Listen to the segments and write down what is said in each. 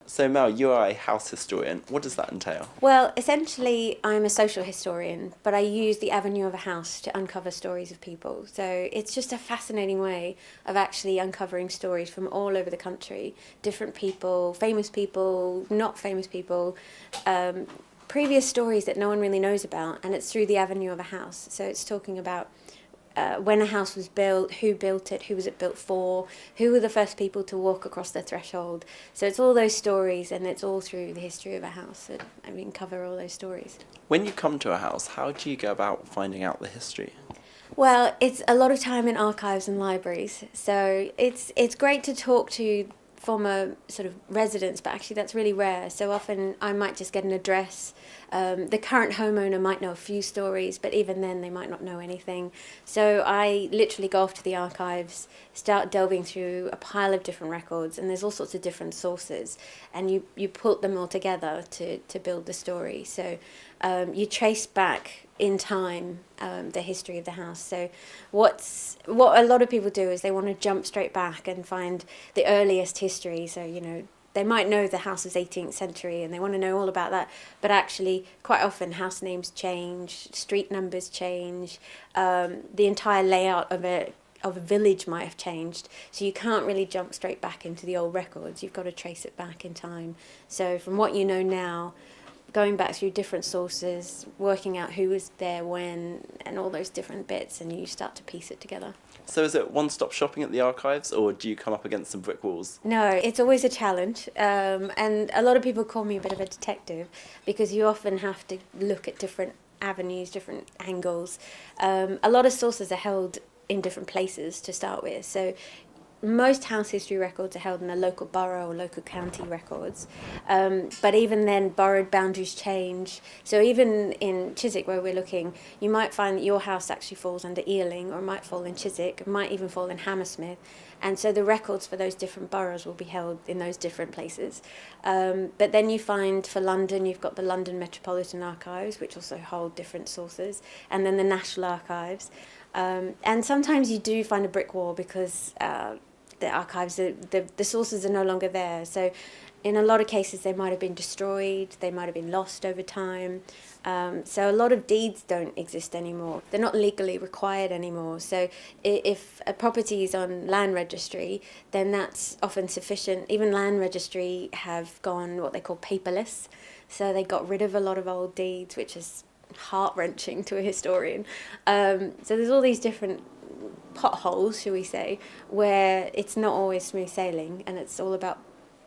So Mel, you are a house historian. What does that entail? Well, essentially, I'm a social historian, but I use the avenue of a house to uncover stories of people. So it's just a fascinating way of actually uncovering stories from all over the country, different people, not famous people, previous stories that no one really knows about, and it's through the avenue of a house. So it's talking about when a house was built, who built it, who was it built for, who were the first people to walk across the threshold. So it's all those stories, and it's all through the history of a house. And we can cover all those stories. When you come to a house, how do you go about finding out the history? Well, it's a lot of time in archives and libraries. So it's great to talk to former sort of residents, but actually that's really rare. So often I might just get an address. The current homeowner might know a few stories, but even then they might not know anything. So I literally go off to the archives, start delving through a pile of different records, and there's all sorts of different sources, and you put them all together to build the story. So you trace back in time the history of the house. So what a lot of people do is they want to jump straight back and find the earliest history. So, you know, they might know the house is 18th century and they want to know all about that, but actually quite often house names change, street numbers change, the entire layout of a village might have changed, so you can't really jump straight back into the old records. You've got to trace it back in time. So from what you know now, going back through different sources, working out who was there when, and all those different bits, and you start to piece it together. So is it one-stop shopping at the archives, or do you come up against some brick walls? No, it's always a challenge, and a lot of people call me a bit of a detective because you often have to look at different avenues, different angles. A lot of sources are held in different places to start with, so most house history records are held in the local borough or local county records, but even then borough boundaries change. So even in Chiswick, where we're looking, you might find that your house actually falls under Ealing, or it might fall in Chiswick, it might even fall in Hammersmith, and so the records for those different boroughs will be held in those different places. But then you find for London, you've got the London Metropolitan Archives, which also hold different sources, and then the National Archives. And sometimes you do find a brick wall because the archives, the sources are no longer there. So in a lot of cases they might have been destroyed, they might have been lost over time. So a lot of deeds don't exist anymore. They're not legally required anymore. So if a property is on land registry, then that's often sufficient. Even land registry have gone what they call paperless. So they got rid of a lot of old deeds, which is heart-wrenching to a historian. So there's all these different potholes, shall we say, where it's not always smooth sailing, and it's all about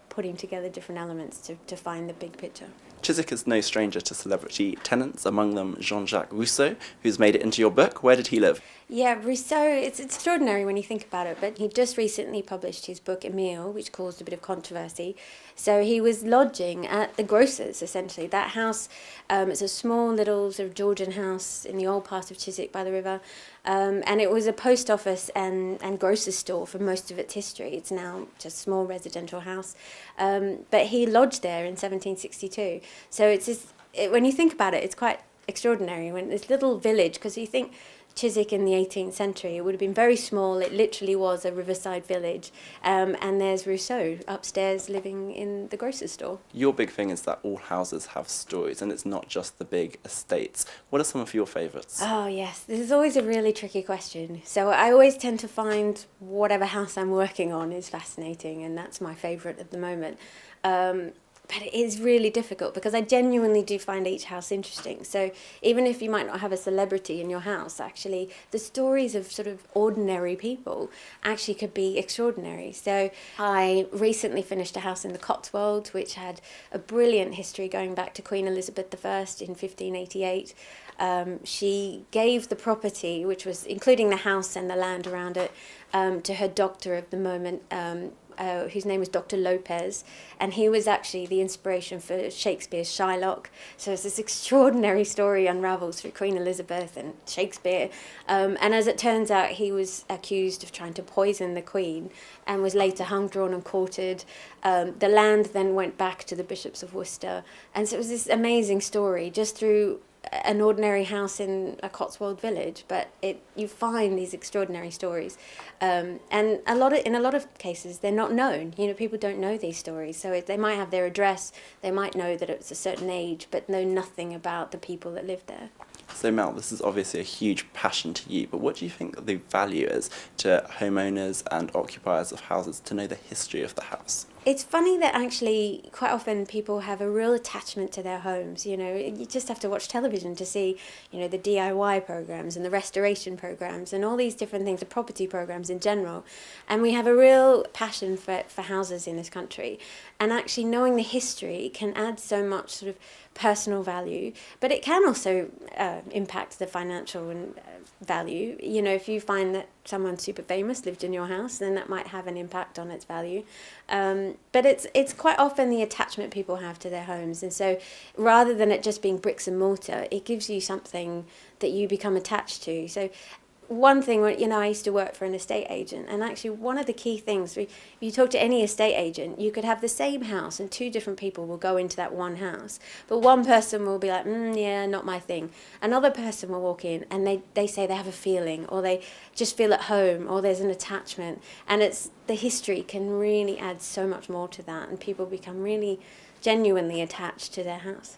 putting together different elements to find the big picture. Chiswick is no stranger to celebrity tenants, among them JeanJacques Rousseau, who's made it into your book. Where did he live? Yeah, Rousseau, it's extraordinary when you think about it, but he just recently published his book, Emile, which caused a bit of controversy. So he was lodging at the grocer's, essentially. That house, it's a small little sort of Georgian house in the old part of Chiswick by the river, and it was a post office and grocer's store for most of its history. It's now just a small residential house, but he lodged there in 1762. So it's just, when you think about it, it's quite extraordinary when this little village, because you think Chiswick in the 18th century, it would have been very small. It literally was a riverside village, and there's Rousseau upstairs living in the grocer's store. Your big thing is that all houses have stories, and it's not just the big estates. What are some of your favourites? Oh yes, this is always a really tricky question. So I always tend to find whatever house I'm working on is fascinating, and that's my favourite at the moment. But it is really difficult because I genuinely do find each house interesting. So even if you might not have a celebrity in your house, actually, the stories of sort of ordinary people actually could be extraordinary. So I recently finished a house in the Cotswolds, which had a brilliant history going back to Queen Elizabeth I in 1588. She gave the property, which was including the house and the land around it, to her doctor of the moment, whose name was Dr. Lopez, and he was actually the inspiration for Shakespeare's Shylock. So it's this extraordinary story unravels through Queen Elizabeth and Shakespeare, and as it turns out, he was accused of trying to poison the Queen and was later hung, drawn and quartered. The land then went back to the Bishops of Worcester, and so it was this amazing story just through an ordinary house in a Cotswold village, but you find these extraordinary stories, and in a lot of cases they're not known. People don't know these stories, so they might have their address, they might know that it's a certain age, but know nothing about the people that live there. So Mel, this is obviously a huge passion to you, but what do you think the value is to homeowners and occupiers of houses to know the history of the house? It's funny that actually quite often people have a real attachment to their homes. You just have to watch television to see, the DIY programs and the restoration programs and all these different things, the property programs in general. And we have a real passion for houses in this country. And actually knowing the history can add so much sort of personal value, but it can also impact the financial and value. If you find that someone super famous lived in your house, then that might have an impact on its value. But it's quite often the attachment people have to their homes, and so rather than it just being bricks and mortar, it gives you something that you become attached to. So one thing, I used to work for an estate agent, and actually one of the key things, if you talk to any estate agent, you could have the same house and two different people will go into that one house. But one person will be like, yeah, not my thing. Another person will walk in and they say they have a feeling, or they just feel at home, or there's an attachment. And the history can really add so much more to that, and people become really genuinely attached to their house.